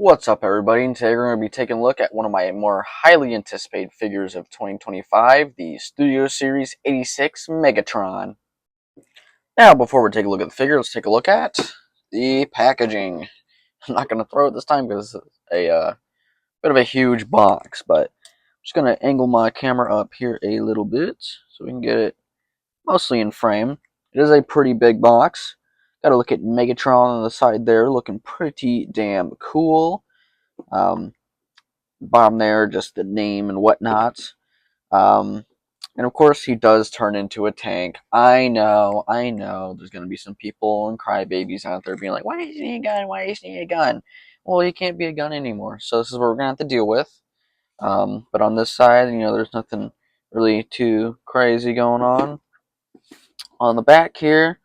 What's up, everybody? And today we're going to be taking a look at one of my more highly anticipated figures of 2025, the Studio Series 86 Megatron. Now, before we take a look at the figure, let's take a look at the packaging. I'm not going to throw it this time because it's a bit of a huge box, but I'm just going to angle my camera up here a little bit so we can get it mostly in frame. It is a pretty big box. Got to look at Megatron on the side there, looking pretty damn cool. Bottom there, just the name and whatnot. Um, and of course, he does turn into a tank. I know. There's going to be some people and crybabies out there being like, why isn't he a gun? Why isn't he a gun? Well, he can't be a gun anymore. So this is what we're going to have to deal with. But on this side, there's nothing really too crazy going on. On the back here,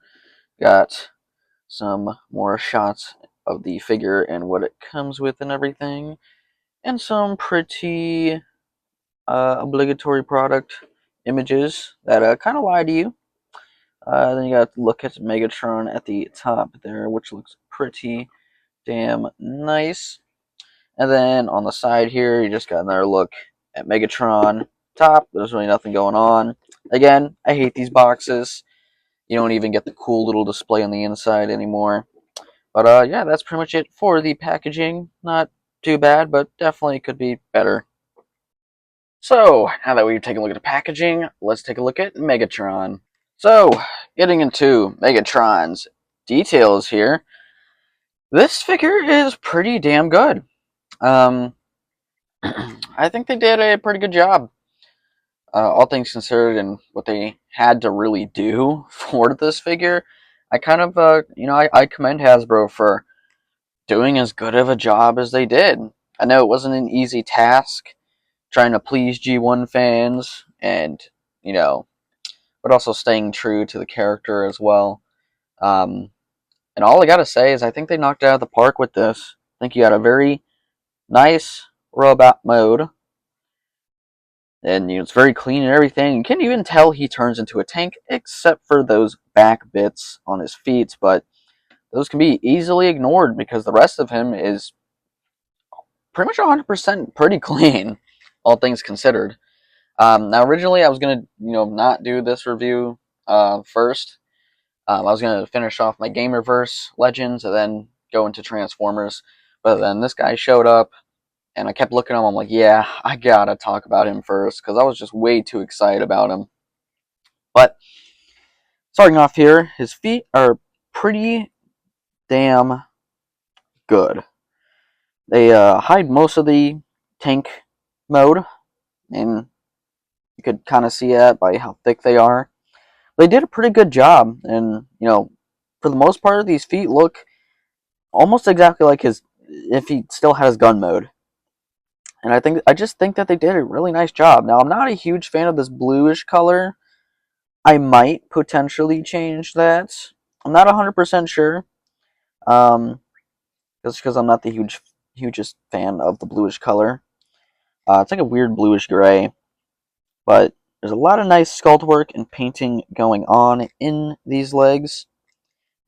got some more shots of the figure and what it comes with and everything. And some pretty obligatory product images that kind of lie to you. Then you got to look at Megatron at the top there, which looks pretty damn nice. And then on the side here, you just got another look at Megatron top. There's really nothing going on. Again, I hate these boxes. You don't even get the cool little display on the inside anymore. But yeah, that's pretty much it for the packaging. Not too bad, but definitely could be better. So, now that we've taken a look at the packaging, let's take a look at Megatron. So, getting into Megatron's details here, this figure is pretty damn good. I think they did a pretty good job, all things considered, and what they had to really do for this figure. I kind of, I commend Hasbro for doing as good of a job as they did. I know it wasn't an easy task, trying to please G1 fans and, but also staying true to the character as well. And all I gotta say is I think they knocked it out of the park with this. I think you got a very nice robot mode, and it's very clean and everything. You can't even tell he turns into a tank, except for those back bits on his feet, but those can be easily ignored because the rest of him is pretty much 100% pretty clean, all things considered. Now, originally, I was gonna, not do this review first. I was gonna finish off my Gamerverse Legends and then go into Transformers, but then this guy showed up, and I kept looking at him. I'm like, yeah, I gotta talk about him first because I was just way too excited about him. But starting off here, his feet are pretty damn good. They hide most of the tank mode, and you could kind of see that by how thick they are. They did a pretty good job, and for the most part, these feet look almost exactly like his if he still has gun mode. And I just think that they did a really nice job. Now, I'm not a huge fan of this bluish color. I might potentially change that. I'm not 100% sure. Just because I'm not the hugest fan of the bluish color. It's like a weird bluish gray, but there's a lot of nice sculpt work and painting going on in these legs.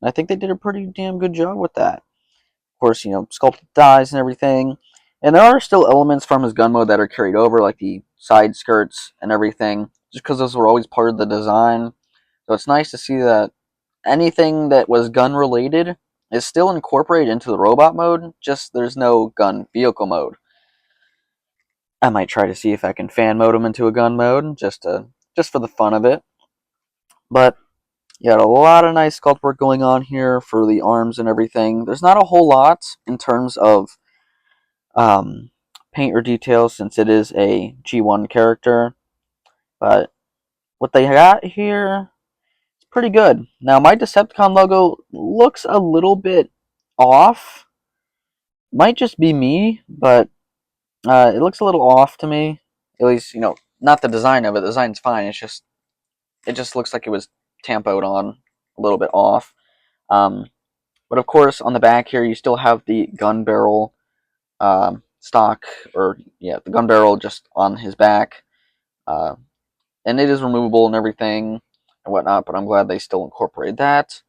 And I think they did a pretty damn good job with that. Of course, sculpted thighs and everything. And there are still elements from his gun mode that are carried over, like the side skirts and everything, just because those were always part of the design. So it's nice to see that anything that was gun related is still incorporated into the robot mode, just there's no gun vehicle mode. I might try to see if I can fan mode him into a gun mode, just for the fun of it. But you got a lot of nice sculpt work going on here for the arms and everything. There's not a whole lot in terms of paint or details since it is a G1 character, but what they got here is pretty good. Now, my Decepticon logo looks a little bit off. Might just be me, but it looks a little off to me. At least, not the design of it. The design's fine. It just looks like it was tampoed on a little bit off. But of course, on the back here, you still have the gun barrel stock, or yeah, the gun barrel just on his back, and it is removable and everything and whatnot. But I'm glad they still incorporated that.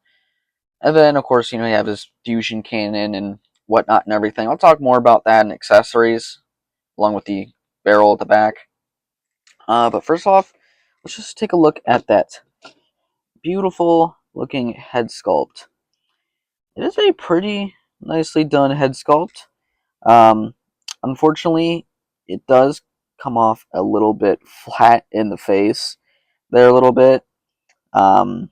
And then, of course, you have his fusion cannon and whatnot and everything. I'll talk more about that and accessories, along with the barrel at the back. But first off, let's just take a look at that beautiful looking head sculpt. It is a pretty nicely done head sculpt. Um, Unfortunately, it does come off a little bit flat in the face there a little bit. Um,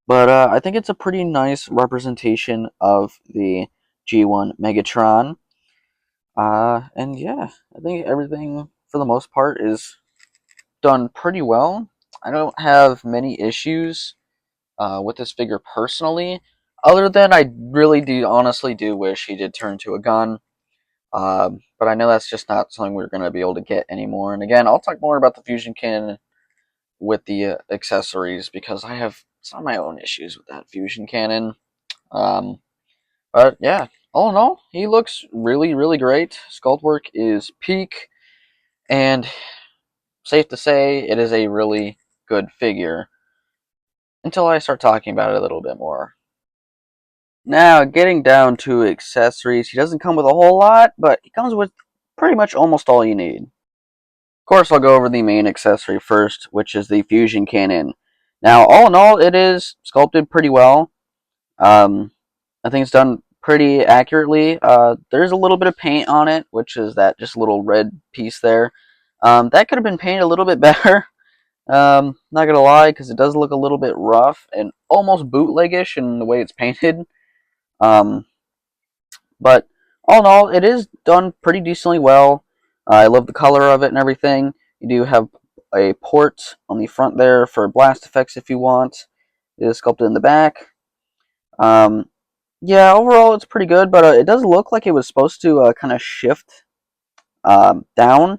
but I think it's a pretty nice representation of the G1 Megatron. And yeah, I think everything for the most part is done pretty well. I don't have many issues with this figure personally, other than I really do honestly do wish he did turn to a gun. But I know that's just not something we're going to be able to get anymore. And again, I'll talk more about the fusion cannon with the accessories because I have some of my own issues with that fusion cannon. Um, but yeah, all in all, he looks really, really great. Sculpt work is peak, and safe to say it is a really good figure until I start talking about it a little bit more. Now, getting down to accessories, he doesn't come with a whole lot, but he comes with pretty much almost all you need. Of course, I'll go over the main accessory first, which is the fusion cannon. Now, all in all, it is sculpted pretty well. I think it's done pretty accurately. There's a little bit of paint on it, which is that just little red piece there. That could have been painted a little bit better. Not gonna lie, because it does look a little bit rough and almost bootlegish in the way it's painted. Um, but all in all, it is done pretty decently well. I love the color of it and everything. You do have a port on the front there for blast effects if you want. It is sculpted in the back. Um, yeah, overall it's pretty good, but it does look like it was supposed to kind of shift down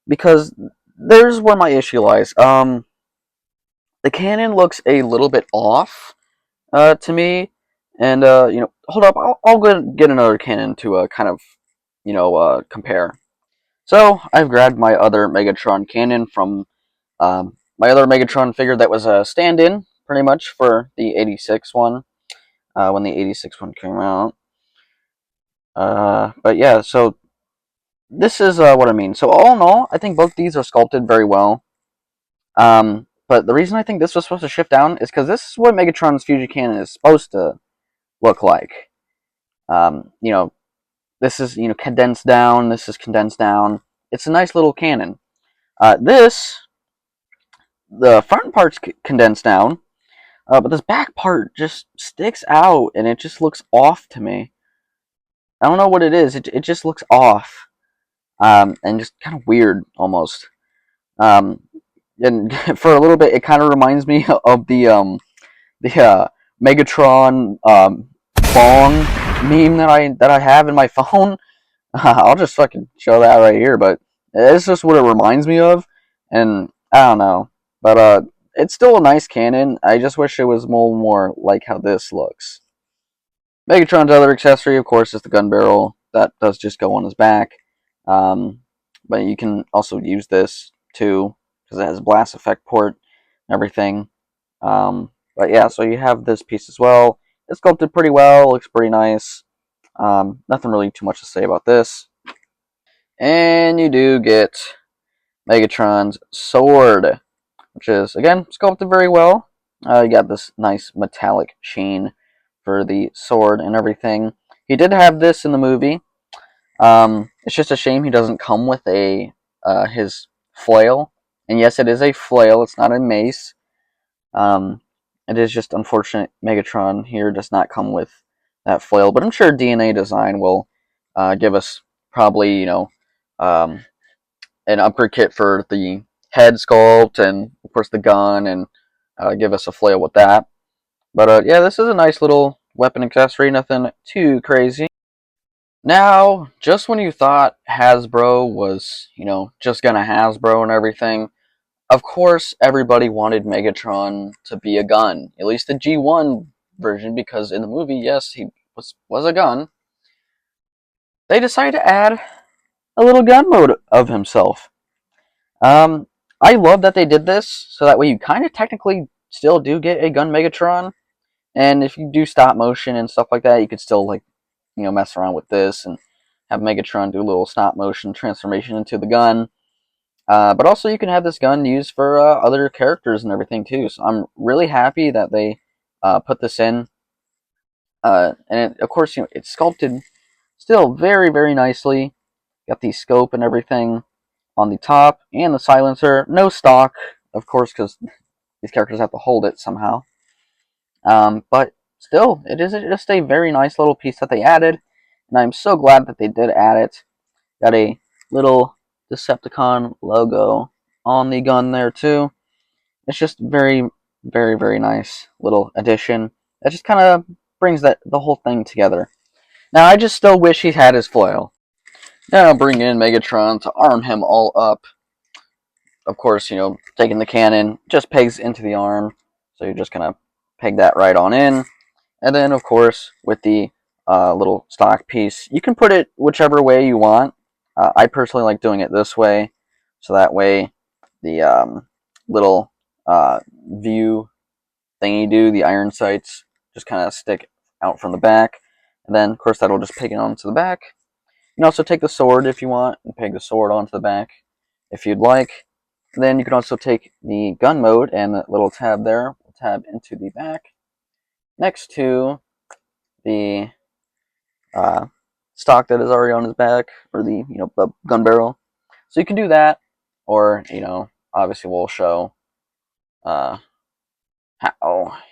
because there's where my issue lies. The cannon looks a little bit off to me, and hold up, I'll get another cannon to kind of compare. So I've grabbed my other Megatron cannon from my other Megatron figure that was a stand-in pretty much for the '86 one when the '86 one came out. But yeah, so this is what I mean. So all in all, I think both these are sculpted very well. But the reason I think this was supposed to shift down is because this is what Megatron's fusion cannon is supposed to look like. This is condensed down. This is condensed down. It's a nice little cannon. The front part's condensed down, but this back part just sticks out, and it just looks off to me. I don't know what it is. It just looks off, and just kind of weird almost. Um, and for a little bit, it kind of reminds me of the Megatron bong meme that I have in my phone. I'll just fucking show that right here, but it's just what it reminds me of, and I don't know, but it's still a nice cannon. I just wish it was more like how this looks. Megatron's other accessory, of course, is the gun barrel. That does just go on his back. Um, but you can also use this too, because it has a blast effect port and everything. But yeah, so you have this piece as well. It's sculpted pretty well, looks pretty nice. Nothing really too much to say about this. And you do get Megatron's sword, which is, again, sculpted very well. You got this nice metallic sheen for the sword and everything. He did have this in the movie. It's just a shame he doesn't come with his flail. And yes, it is a flail. It's not a mace. It is just unfortunate Megatron here does not come with that flail. But I'm sure DNA Design will give us probably, an upgrade kit for the head sculpt and, of course, the gun, and give us a flail with that. But yeah, this is a nice little weapon accessory, nothing too crazy. Now, just when you thought Hasbro was, just gonna Hasbro and everything, of course everybody wanted Megatron to be a gun. At least the G1 version, because in the movie, yes, he was a gun. They decided to add a little gun mode of himself. I love that they did this, so that way you kind of technically still do get a gun Megatron. And if you do stop motion and stuff like that, you could still mess around with this and have Megatron do a little stop motion transformation into the gun. But also, you can have this gun used for other characters and everything too. So I'm really happy that they put this in. And of course, it's sculpted still very, very nicely. Got the scope and everything on the top and the silencer. No stock, of course, because these characters have to hold it somehow. But still, it is just a very nice little piece that they added, and I'm so glad that they did add it. Got a little Decepticon logo on the gun there too. It's just very, very, very nice little addition. That just kind of brings the whole thing together. Now, I just still wish he had his foil. Now, bring in Megatron to arm him all up. Of course, taking the cannon just pegs into the arm, so you're just gonna peg that right on in. And then, of course, with the little stock piece, you can put it whichever way you want. I personally like doing it this way, so that way the little view thingy the iron sights, just kind of stick out from the back. And then, of course, that'll just peg it onto the back. You can also take the sword if you want, and peg the sword onto the back if you'd like. And then you can also take the gun mode and the little tab there, tab into the back, next to the stock that is already on his back, or the gun barrel. So you can do that, or obviously we'll show how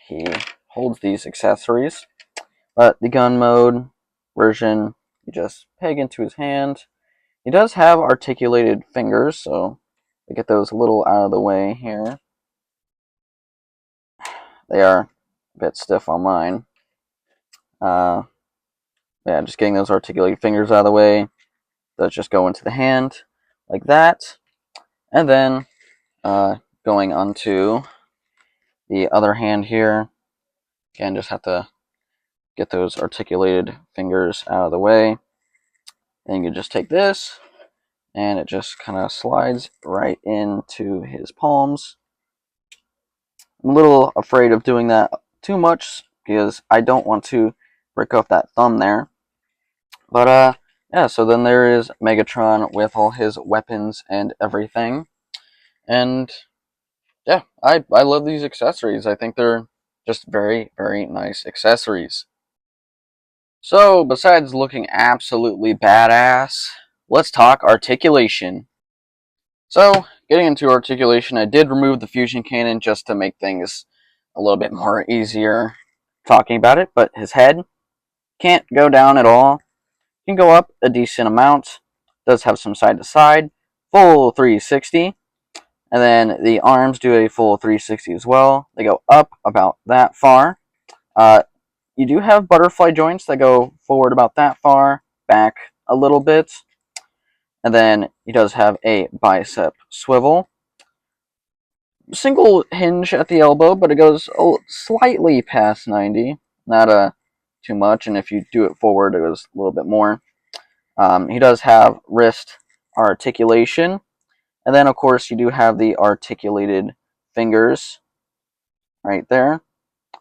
he holds these accessories. But the gun mode version, you just peg into his hand. He does have articulated fingers, so to get those a little out of the way here. They are a bit stiff on mine. Yeah, just getting those articulated fingers out of the way. Those just go into the hand like that. And then going onto the other hand here. Again, just have to get those articulated fingers out of the way. Then you just take this, and it just kind of slides right into his palms. I'm a little afraid of doing that too much because I don't want to break off that thumb there. But yeah, so then there is Megatron with all his weapons and everything. And yeah, I love these accessories. I think they're just very, very nice accessories. So, besides looking absolutely badass, let's talk articulation. So, getting into articulation, I did remove the fusion cannon just to make things a little bit more easier talking about it, but his head can't go down at all. Can go up a decent amount. Does have some side to side, full 360. And then the arms do a full 360 as well. They go up about that far. You do have butterfly joints that go forward about that far, back a little bit. And then he does have a bicep swivel. Single hinge at the elbow, but it goes slightly past 90. Not too much, and if you do it forward, it goes a little bit more. He does have wrist articulation. And then, of course, you do have the articulated fingers right there.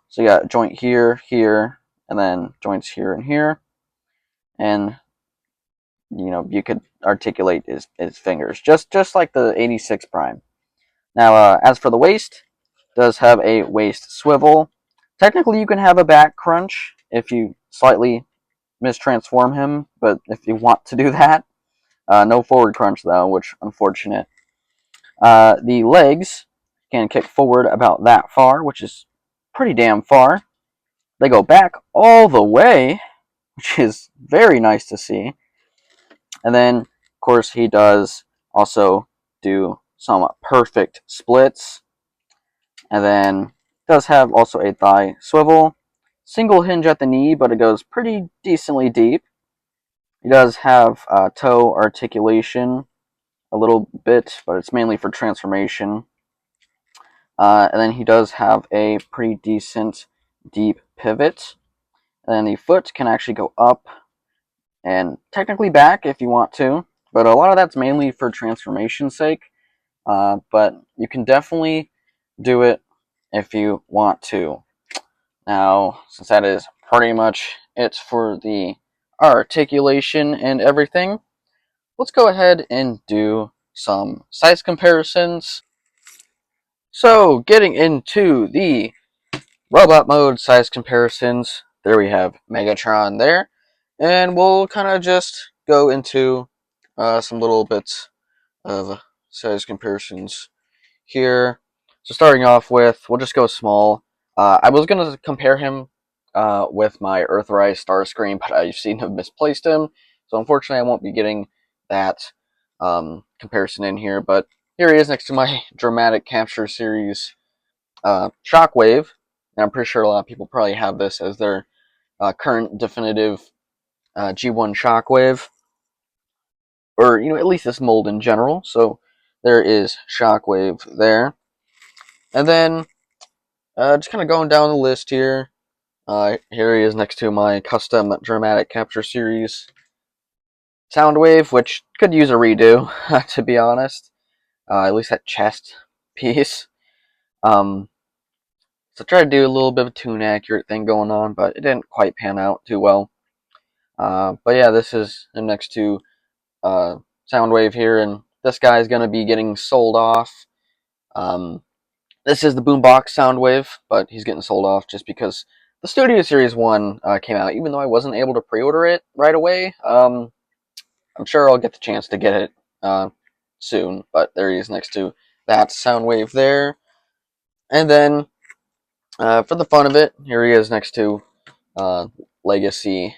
So you got a joint here, here, and then joints here and here. And, you could articulate his fingers, just like the 86 Prime. Now, as for the waist, it does have a waist swivel. Technically, you can have a back crunch if you slightly mistransform him, but if you want to do that, no forward crunch, though, which unfortunate. The legs can kick forward about that far, which is pretty damn far. They go back all the way, which is very nice to see. And then, of course, he does also do some perfect splits. And then does have also a thigh swivel. Single hinge at the knee, but it goes pretty decently deep. He does have toe articulation a little bit, but it's mainly for transformation. And then he does have a pretty decent deep pivot. And then the foot can actually go up and technically back if you want to, but a lot of that's mainly for transformation's sake. But you can definitely do it if you want to. Now, since that is pretty much it for the articulation and everything, let's go ahead and do some size comparisons. So, getting into the robot mode size comparisons, there we have Megatron there, and we'll kind of just go into some little bits of size comparisons here. So starting off with, we'll just go small. I was going to compare him with my Earthrise Starscream, but I seem to have misplaced him. So unfortunately, I won't be getting that comparison in here. But here he is next to my Dramatic Capture Series Shockwave. And I'm pretty sure a lot of people probably have this as their current definitive G1 Shockwave. Or, at least this mold in general. So there is Shockwave there. And then, just kind of going down the list here. Here he is next to my custom Dramatic Capture Series Soundwave, which could use a redo, to be honest. At least that chest piece. So I tried to do a little bit of a tune accurate thing going on, but it didn't quite pan out too well. But yeah, this is him next to Soundwave here, and this guy is going to be getting sold off. This is the Boombox Soundwave, but he's getting sold off just because the Studio Series 1 came out. Even though I wasn't able to pre-order it right away, I'm sure I'll get the chance to get it soon. But there he is next to that Soundwave there. And then, for the fun of it, here he is next to Legacy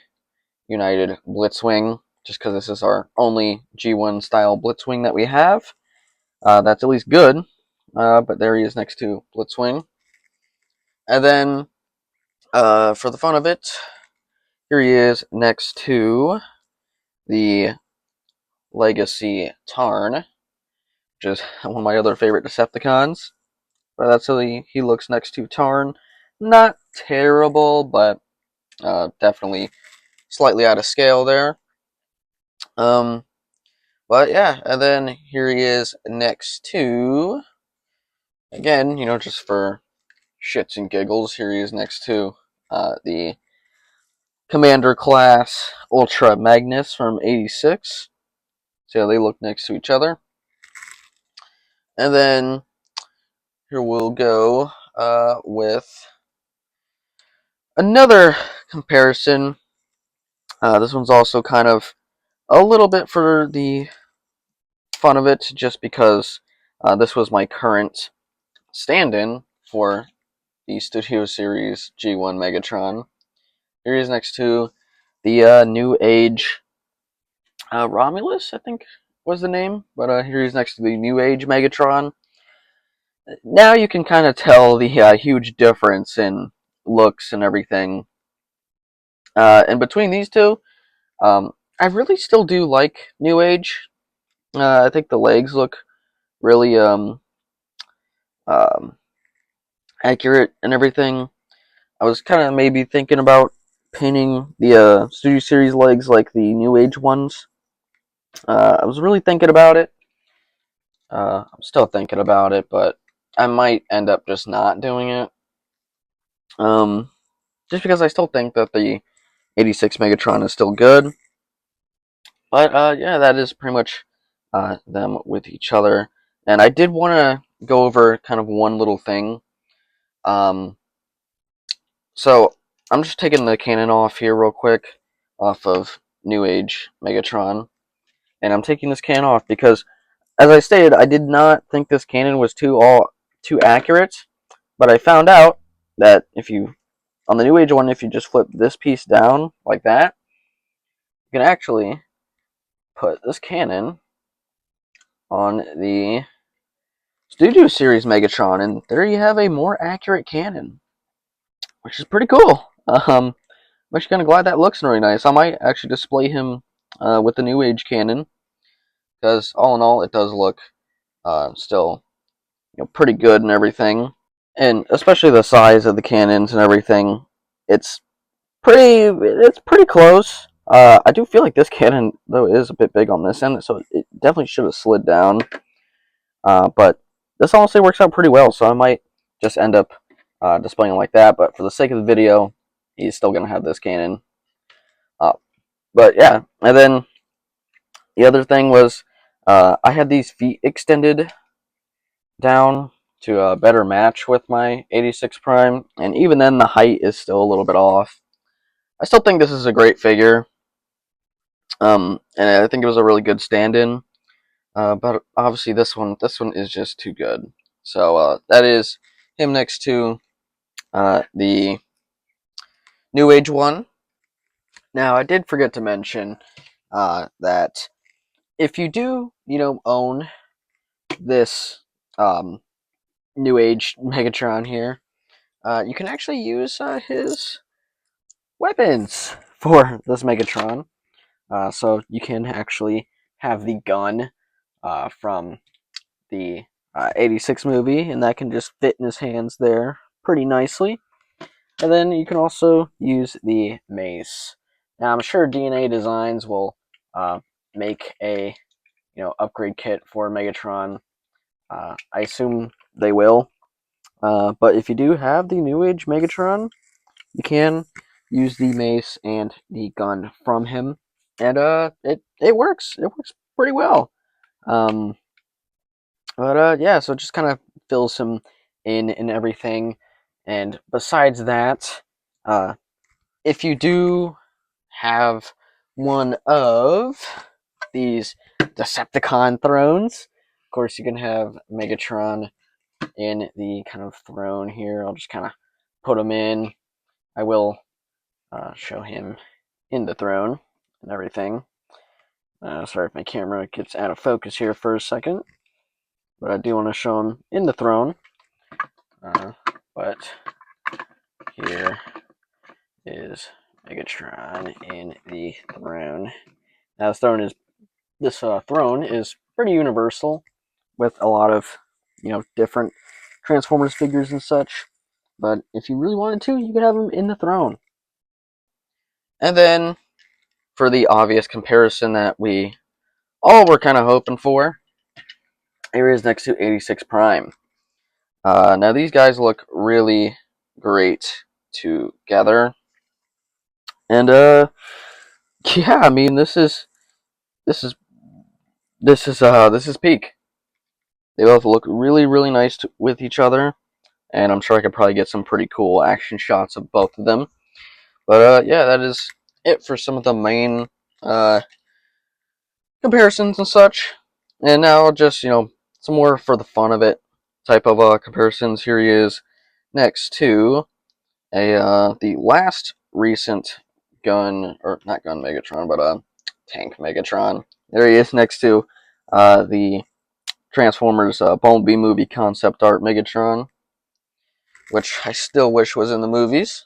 United Blitzwing, just because this is our only G1 style Blitzwing that we have. That's at least good. But there he is next to Blitzwing. And then, for the fun of it, here he is next to the Legacy Tarn, which is one of my other favorite Decepticons. But that's how he looks next to Tarn. Not terrible, but definitely slightly out of scale there. But yeah, and then here he is next to, again, just for shits and giggles, here he is next to the Commander class Ultra Magnus from '86. See how they look next to each other. And then here we'll go with another comparison. This one's also kind of a little bit for the fun of it, just because this was my current stand-in for the Studio Series G1 Megatron. Here he is next to the New Age Romulus, I think was the name, but here he's next to the New Age Megatron. Now you can kind of tell the huge difference in looks and everything. And between these two, I really still do like New Age. I think the legs look really um, accurate and everything. I was kind of maybe thinking about painting the Studio Series legs like the New Age ones. I was really thinking about it. I'm still thinking about it, but I might end up just not doing it. Just because I still think that the '86 Megatron is still good. But yeah, that is pretty much them with each other. And I did want to go over kind of one little thing. So I'm just taking the cannon off here real quick, off of New Age Megatron. And I'm taking this cannon off because, as I stated, I did not think this cannon was too accurate. But I found out that on the New Age one, if you just flip this piece down like that, you can actually put this cannon on the Studio Series Megatron, and there you have a more accurate cannon, which is pretty cool. I'm actually kind of glad that looks really nice. I might actually display him with the New Age cannon, because all in all, it does look still pretty good and everything, and especially the size of the cannons and everything. It's pretty close. I do feel like this cannon though is a bit big on this end, so it definitely should have slid down. But this honestly works out pretty well, so I might just end up displaying it like that. But for the sake of the video, he's still going to have this cannon up. But yeah, and then the other thing was I had these feet extended down to a better match with my 86 Prime, and even then the height is still a little bit off. I still think this is a great figure, and I think it was a really good stand-in. But obviously this one is just too good. So that is him next to the New Age one. Now I did forget to mention that if you do, own this New Age Megatron here, you can actually use his weapons for this Megatron. So you can actually have the gun from the 86 movie, and that can just fit in his hands there pretty nicely. And then you can also use the mace. Now I'm sure DNA Designs will make a upgrade kit for Megatron. I assume they will. But if you do have the New Age Megatron, you can use the mace and the gun from him, and it works. It works pretty well. Um, but yeah, so it just kind of fills him in and everything. And besides that, if you do have one of these Decepticon thrones, of course you can have Megatron in the kind of throne here. I'll just kind of put him in. I will show him in the throne and everything. Sorry if my camera gets out of focus here for a second, but I do want to show him in the throne. But here is Megatron in the throne. Now this throne is pretty universal with a lot of different Transformers figures and such. But if you really wanted to, you could have him in the throne. And then for the obvious comparison that we all were kind of hoping for, here is next to 86 Prime. Now these guys look really great together, and yeah, I mean this is this is peak. They both look really really nice with each other, and I'm sure I could probably get some pretty cool action shots of both of them. But yeah, that is it for some of the main comparisons and such. And now just some more for the fun of it type of comparisons. Here he is next to the last recent gun, or not gun Megatron, but tank Megatron. There he is next to the Transformers Bumblebee movie concept art Megatron, which I still wish was in the movies.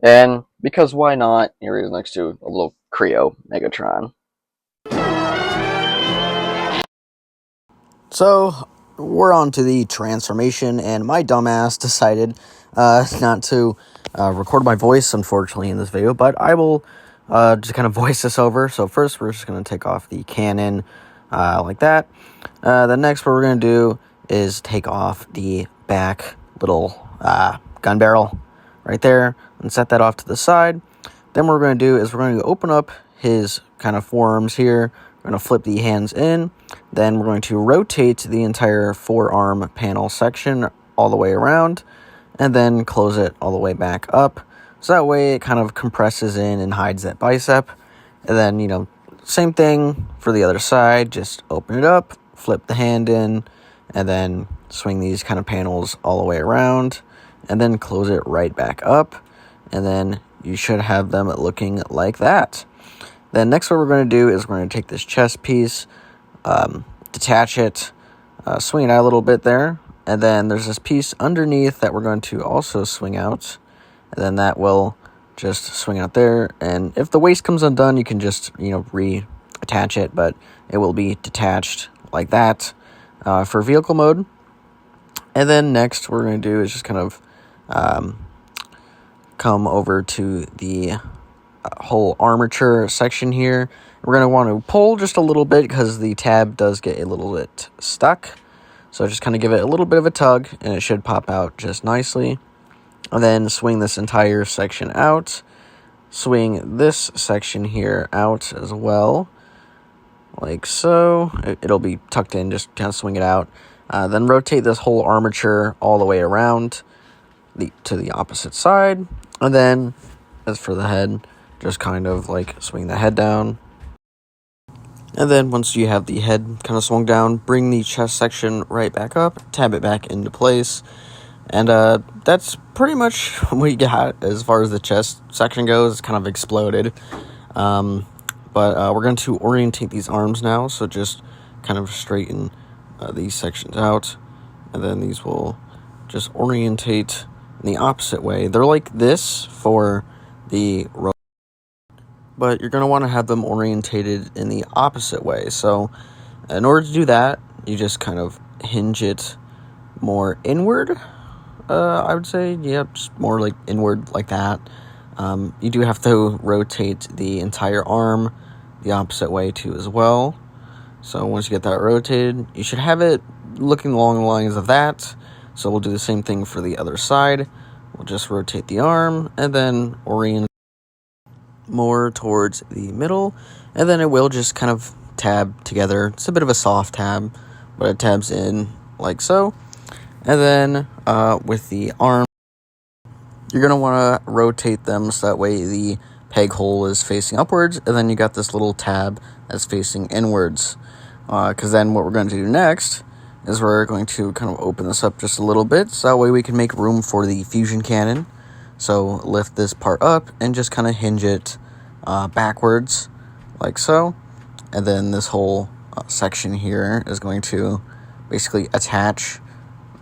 And because why not? Here he is next to a little Creo Megatron. So we're on to the transformation, and my dumbass decided not to record my voice, unfortunately, in this video, but I will just kind of voice this over. So first, we're just going to take off the cannon like that. The next, what we're going to do is take off the back little gun barrel right there and set that off to the side. Then what we're going to do is we're going to open up his kind of forearms here. We're going to flip the hands in. Then we're going to rotate the entire forearm panel section all the way around, and then close it all the way back up. So that way it kind of compresses in and hides that bicep. And then, same thing for the other side. Just open it up, flip the hand in, and then swing these kind of panels all the way around, and then close it right back up. And then you should have them looking like that. Then next what we're going to do is we're going to take this chest piece, detach it, swing it out a little bit there, and then there's this piece underneath that we're going to also swing out, and then that will just swing out there. And if the waist comes undone, you can just reattach it, but it will be detached like that for vehicle mode. And then next what we're going to do is just kind of come over to the whole armature section here. We're going to want to pull just a little bit because the tab does get a little bit stuck. So just kind of give it a little bit of a tug and it should pop out just nicely. And then swing this entire section out. swing this section here out as well, like so. It'll be tucked in, just kind of swing it out. Then rotate this whole armature all the way around to the opposite side. And then, as for the head, just kind of like swing the head down. And then once you have the head kind of swung down, bring the chest section right back up, tab it back into place. And that's pretty much what we got as far as the chest section goes. It's kind of exploded. But we're going to orientate these arms now, so just kind of straighten these sections out. And then these will just orientate in the opposite way. They're like this for the row, but you're going to want to have them orientated in the opposite way. So in order to do that, you just kind of hinge it more inward. I would say, yeah, just more like inward like that. You do have to rotate the entire arm the opposite way too as well. So once you get that rotated, you should have it looking along the lines of that. So we'll do the same thing for the other side. We'll just rotate the arm and then orient more towards the middle, and then it will just kind of tab together. It's a bit of a soft tab, but it tabs in like so. And then with the arm, you're going to want to rotate them so that way the peg hole is facing upwards, and then you got this little tab that's facing inwards. Because then what we're going to do next is we're going to kind of open this up just a little bit, so that way we can make room for the fusion cannon. So lift this part up and just kind of hinge it backwards, like so. And then this whole section here is going to basically attach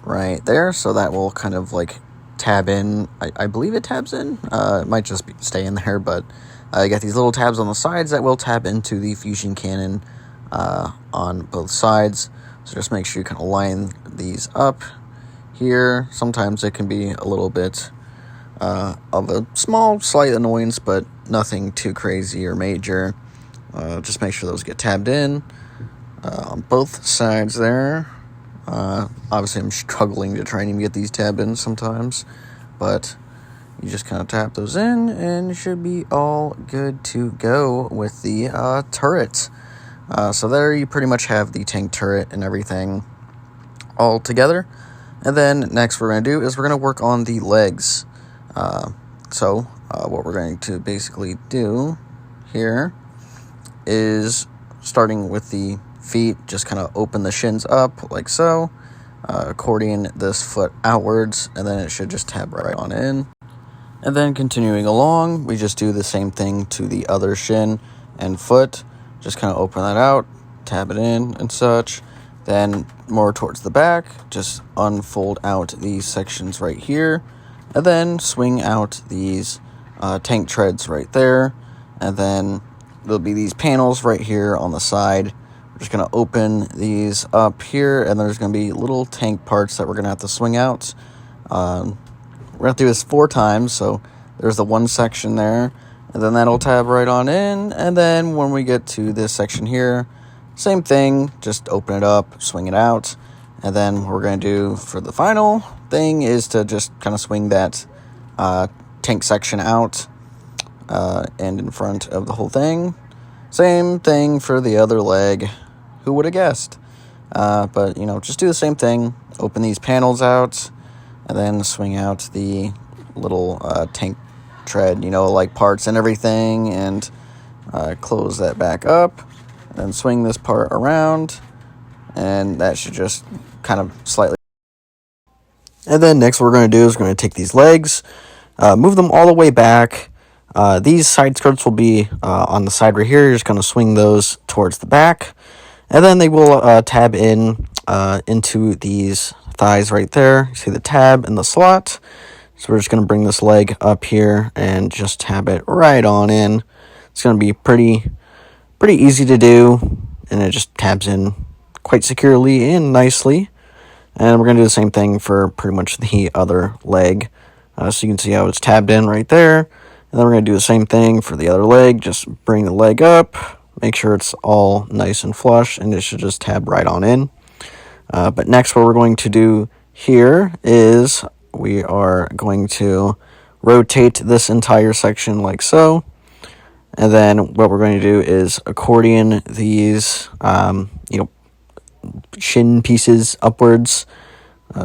right there, so that will kind of like tab in. I believe it tabs in. It might just stay in there, but you got these little tabs on the sides that will tab into the fusion cannon on both sides. So just make sure you kind of line these up here. Sometimes it can be a little bit of a small, slight annoyance, but nothing too crazy or major. Just make sure those get tabbed in on both sides there. Obviously, I'm struggling to try and get these tabbed in sometimes, but you just kind of tap those in, and you should be all good to go with the turret. So there you pretty much have the tank turret and everything all together. And then next we're going to do is we're going to work on the legs. So what we're going to basically do here is, starting with the feet, just kind of open the shins up like so, accordion this foot outwards, and then it should just tab right on in. And then continuing along, we just do the same thing to the other shin and foot. Just kind of open that out, tab it in and such. Then more towards the back, just unfold out these sections right here, and then swing out these tank treads right there. And then there'll be these panels right here on the side. We're just going to open these up here, and there's going to be little tank parts that we're going to have to swing out. We're going to have to do this 4 times, so there's the one section there, and then that'll tab right on in. And then when we get to this section here, same thing, just open it up, swing it out. And then what we're going to do for the final thing is to just kind of swing that tank section out and in front of the whole thing. Same thing for the other leg. Who would have guessed? But, just do the same thing. Open these panels out, and then swing out the little tank tread, like parts and everything, and close that back up, and then swing this part around, and that should just kind of slightly. And then next what we're going to do is we're going to take these legs, move them all the way back. These side skirts will be on the side right here. You're just going to swing those towards the back, and then they will tab in into these thighs right there. You see the tab in the slot. So we're just going to bring this leg up here and just tab it right on in. It's going to be pretty easy to do, and it just tabs in quite securely and nicely. And we're going to do the same thing for pretty much the other leg. So you can see how it's tabbed in right there. And then we're going to do the same thing for the other leg. Just bring the leg up, make sure it's all nice and flush, and it should just tab right on in. But next what we're going to do here is we are going to rotate this entire section like so. And then what we're going to do is accordion these, shin pieces upwards.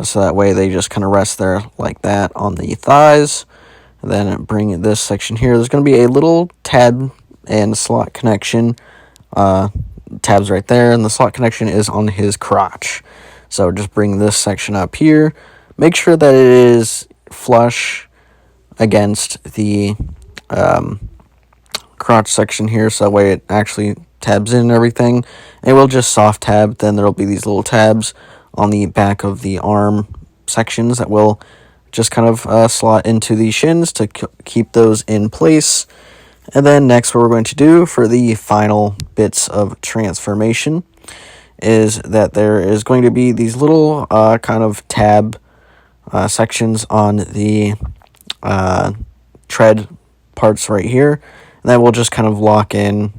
So that way they just kind of rest there like that on the thighs. And then bring this section here. There's going to be a little tab and slot connection. Tabs right there, and the slot connection is on his crotch. So just bring this section up here. Make sure that it is flush against the crotch section here, so that way it actually tabs in and everything. And we'll just soft tab, then there'll be these little tabs on the back of the arm sections that will just kind of slot into the shins to keep those in place. And then next what we're going to do for the final bits of transformation is that there is going to be these little kind of tab sections on the tread parts right here. And then we'll just kind of lock in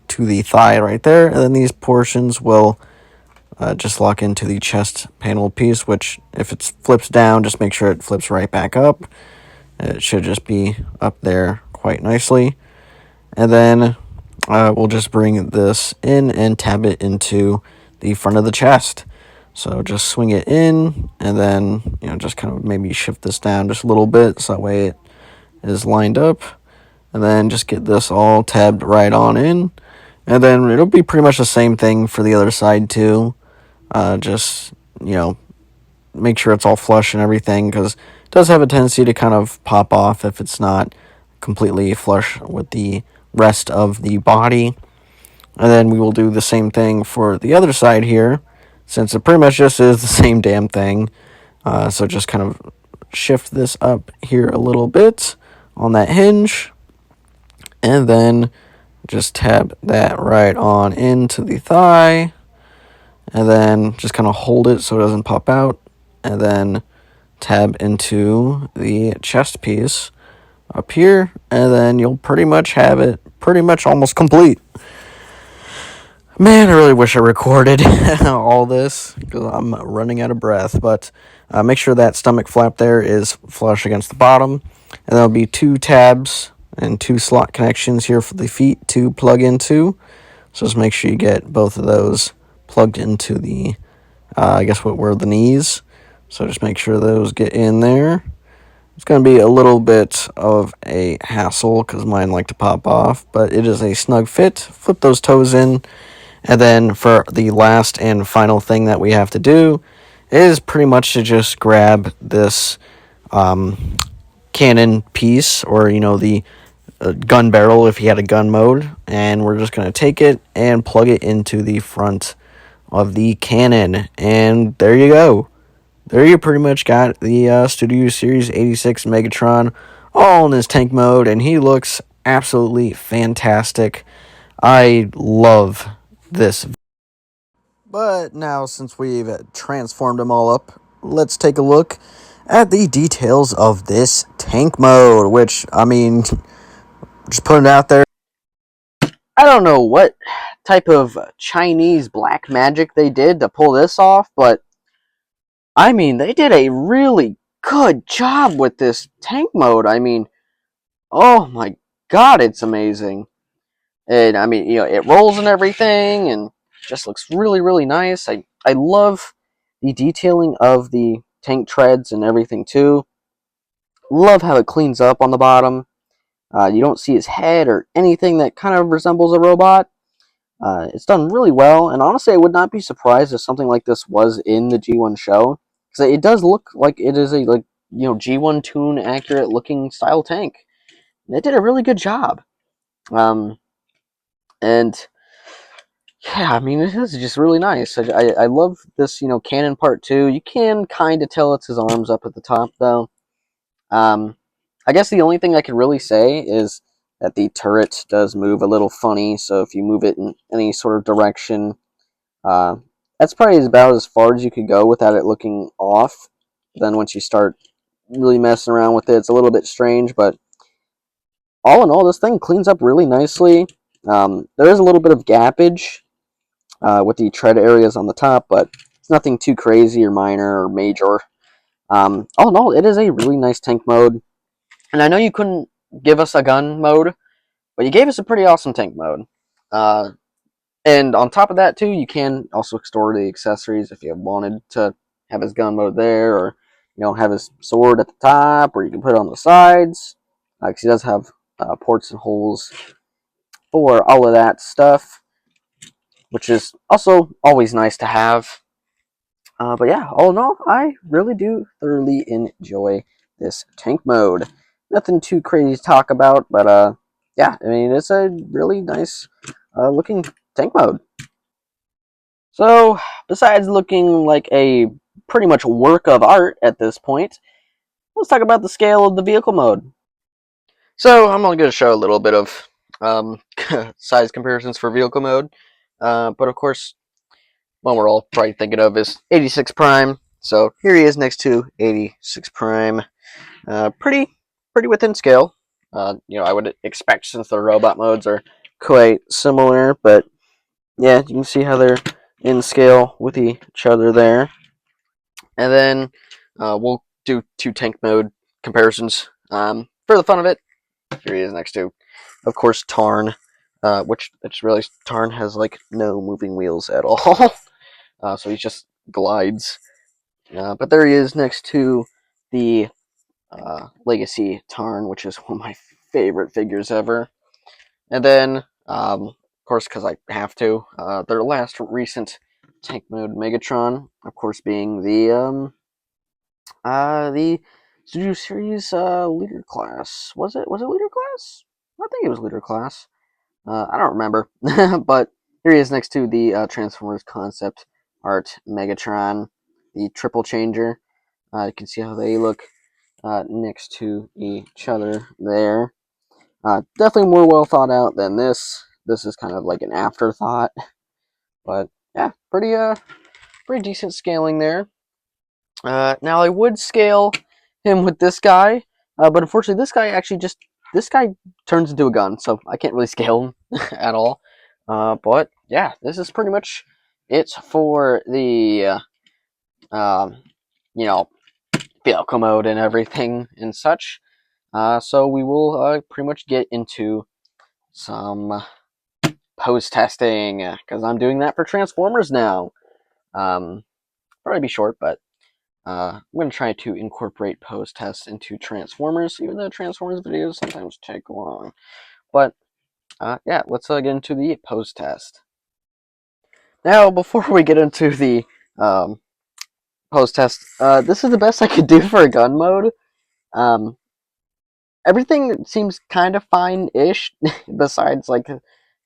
to the thigh right there. And then these portions will just lock into the chest panel piece, which if it flips down, just make sure it flips right back up. It should just be up there quite nicely. And then we'll just bring this in and tab it into the front of the chest. So just swing it in, and then just kind of maybe shift this down just a little bit so that way it is lined up. And then just get this all tabbed right on in. And then it'll be pretty much the same thing for the other side too. Just, make sure it's all flush and everything, because it does have a tendency to kind of pop off if it's not completely flush with the rest of the body. And then we will do the same thing for the other side here, since it pretty much just is the same damn thing. So just kind of shift this up here a little bit on that hinge, and then just tab that right on into the thigh, and then just kind of hold it so it doesn't pop out, and then tab into the chest piece up here, and then you'll pretty much have it pretty much almost complete. Man, I really wish I recorded all this because I'm running out of breath, but make sure that stomach flap there is flush against the bottom, and there'll be 2 tabs and 2 slot connections here for the feet to plug into. So just make sure you get both of those plugged into the, I guess what were the knees. So just make sure those get in there. It's going to be a little bit of a hassle because mine like to pop off, but it is a snug fit. Flip those toes in. And then for the last and final thing that we have to do is pretty much to just grab this cannon piece, or the gun barrel if you had a gun mode, and we're just going to take it and plug it into the front of the cannon, and there you go. There you pretty much got the Studio Series 86 Megatron all in his tank mode, and he looks absolutely fantastic. I love this. But now, since we've transformed them all up, let's take a look at the details of this tank mode, which, just putting it out there. I don't know what type of Chinese black magic they did to pull this off, but they did a really good job with this tank mode. Oh my god, it's amazing. And it rolls and everything, and just looks really, really nice. I love the detailing of the tank treads and everything too. Love how it cleans up on the bottom. You don't see his head or anything that kind of resembles a robot. It's done really well, and honestly, I would not be surprised if something like this was in the G1 show, because it does look like it is a G1 tune accurate looking style tank. They did a really good job. And yeah, it is just really nice. I love this, cannon part too. You can kind of tell it's his arms up at the top, though. I guess the only thing I could really say is that the turret does move a little funny, so if you move it in any sort of direction, uh, that's probably about as far as you could go without it looking off. Then once you start really messing around with it, it's a little bit strange, but all in all, this thing cleans up really nicely. There is a little bit of gappage with the tread areas on the top, but it's nothing too crazy or minor or major. All in all, it is a really nice tank mode. And I know you couldn't give us a gun mode, but you gave us a pretty awesome tank mode. Uh, and on top of that, too, you can also store the accessories if you wanted to have his gun mode there, or have his sword at the top, or you can put it on the sides. Because he does have ports and holes for all of that stuff, which is also always nice to have. But yeah, all in all, I really do thoroughly enjoy this tank mode. Nothing too crazy to talk about, but yeah, I mean, it's a really nice looking tank mode. So, besides looking like a pretty much work of art at this point, let's talk about the scale of the vehicle mode. So, I'm only going to show a little bit of um, size comparisons for vehicle mode, but of course, one we're all probably thinking of is 86 Prime. So here he is next to 86 Prime. Pretty within scale. I would expect since the robot modes are quite similar, but yeah, you can see how they're in scale with each other there. And then we'll do two tank mode comparisons for the fun of it. Here he is next to, of course, Tarn, which I just realized Tarn has like no moving wheels at all. So he just glides. But there he is next to the Legacy Tarn, which is one of my favorite figures ever. And then, of course, because I have to, their last recent tank mode Megatron, of course, being the Studio Series leader class. Was it leader class? I think it was leader class. I don't remember, but here he is next to the Transformers concept art Megatron, the triple changer. You can see how they look next to each other there. Definitely more well thought out than this. This is kind of like an afterthought, but yeah, pretty decent scaling there. Now I would scale him with this guy, but unfortunately this guy turns into a gun, so I can't really scale him at all. But yeah, this is pretty much it for the um, you know vehicle mode and everything and such. So we will pretty much get into some post testing because I'm doing that for Transformers now. Probably be short, but I'm going to try to incorporate post tests into Transformers, even though Transformers videos sometimes take long. But yeah, let's get into the post test. Now, before we get into the um, post test, this is the best I could do for a gun mode. Um, Everything seems kind of fine-ish, besides like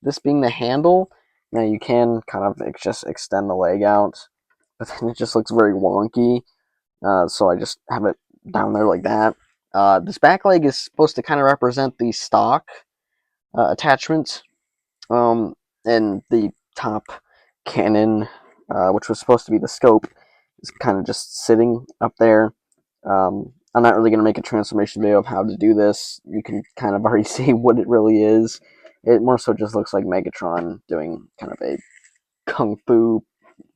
this being the handle. Now you can kind of just extend the leg out, but then it just looks very wonky. So I just have it down there like that. This back leg is supposed to kind of represent the stock attachment, um, and the top cannon, which was supposed to be the scope, is kind of just sitting up there. I'm not really going to make a transformation video of how to do this. You can kind of already see what it really is. It more so just looks like Megatron doing kind of a kung fu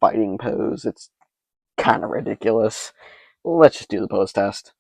fighting pose. It's kind of ridiculous. Let's just do the pose test.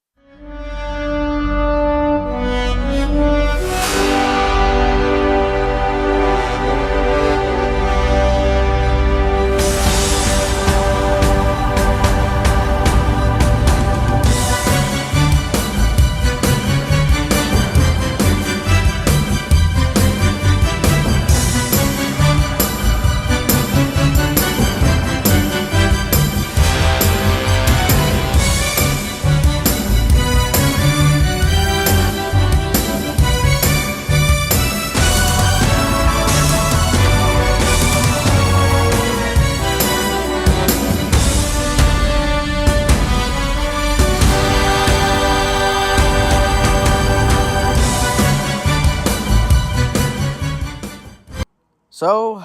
So,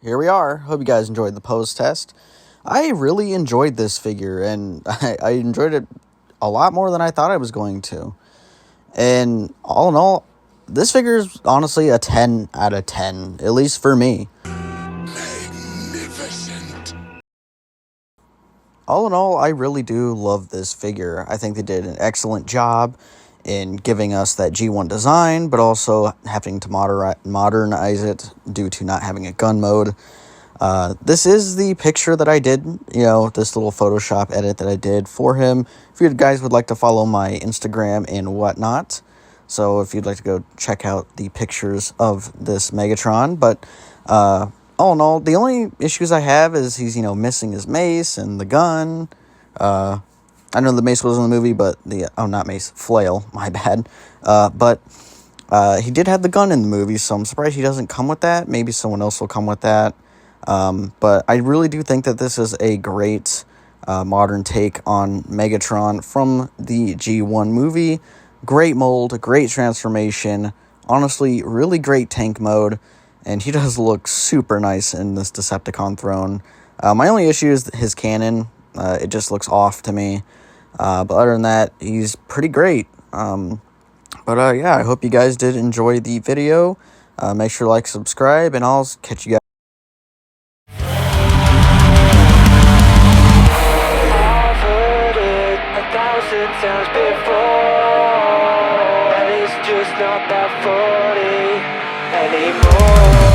here we are. Hope you guys enjoyed the pose test. I really enjoyed this figure, and I enjoyed it a lot more than I thought I was going to. And all in all, this figure is honestly a 10 out of 10, at least for me. Magnificent. All in all, I really do love this figure. I think they did an excellent job in giving us that G1 design, but also having to modernize it due to not having a gun mode. This is the picture that I did, this little Photoshop edit that I did for him. If you guys would like to follow my Instagram and whatnot, so if you'd like to go check out the pictures of this Megatron, but all in all, the only issues I have is he's, missing his mace and the gun. I know the mace was in the movie, but not mace, flail, my bad. But he did have the gun in the movie, so I'm surprised he doesn't come with that. Maybe someone else will come with that. But I really do think that this is a great modern take on Megatron from the G1 movie. Great mold, great transformation, honestly, really great tank mode, and he does look super nice in this Decepticon throne. My only issue is his cannon. It just looks off to me. But other than that, he's pretty great. Yeah, I hope you guys did enjoy the video. Make sure to like, subscribe, and I'll catch you guys. I've heard it 1,000 times before, and it's just not that funny anymore.